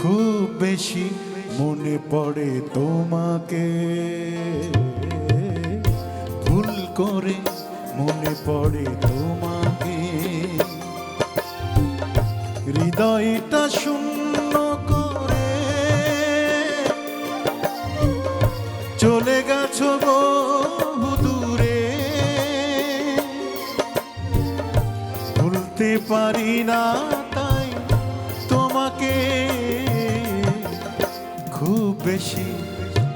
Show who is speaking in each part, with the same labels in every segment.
Speaker 1: খুব বেশি মনে পড়ে তোমাকে, ভুল করে মনে পড়ে তোমাকে। হৃদয়টা শূন্য করে চলে গেছো বহু দূরে, ভুলতে পারি না তাই তোমাকে। খুব বেশি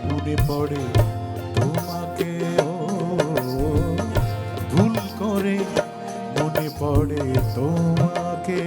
Speaker 1: মনে পড়ে তোমাকে, ও ভুল করে মনে পড়ে তোমাকে।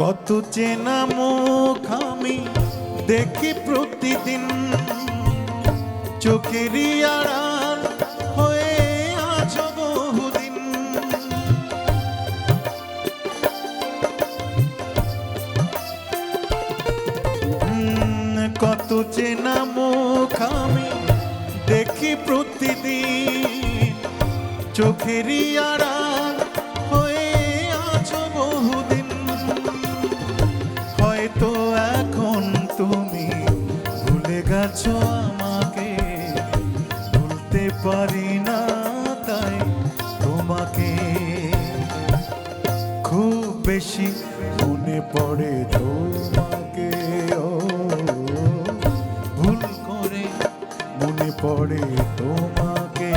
Speaker 1: কত চেনা মুখ আমি দেখি প্রতিদিন, চোখেরই আড়াল হয়ে আছো বহুদিন। কত চেনা মুখ আমি দেখি প্রতিদিন, চোখেরই আড়াল হয়ে আছো বহুদিন। হয়তো এখন তুমি ভুলে গেছো আমাকে, ভুলতে পারি না তাই তোমাকে। খুব বেশি মনে পড়ে তোমাকে, ও ভুল করে মনে পড়ে তোমাকে।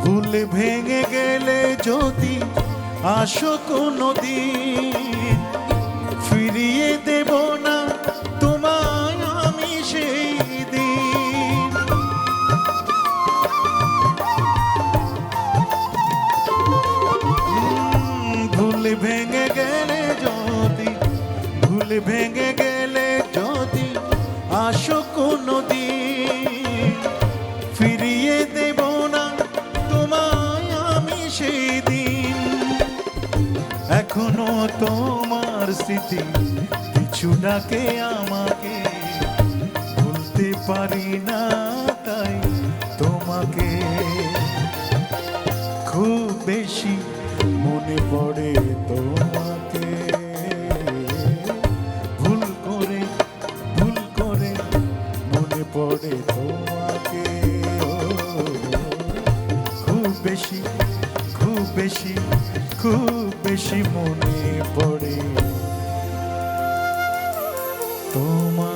Speaker 1: ভুল ভেঙে গেলে যদি আসো কোনো দিন, ফিরিয়ে দেব না তোমায় আমি সেই দিন। ভুল ভেঙে গেলে যদি, ভুল ভেঙে গেলে যদি আসো কোনো দিন, ফিরিয়ে দেব না তোমায় আমি সেই দিন। এখনো তোমার স্মৃতি কিছু ডাকে আমাকে, ভুলতে পারি না তাই তোমাকে। খুব বেশি মনে পড়ে তোমাকে, ভুল করে মনে পড়ে তোমাকে। খুব বেশি খুব বেশি মনে পড়ে তোমাকে।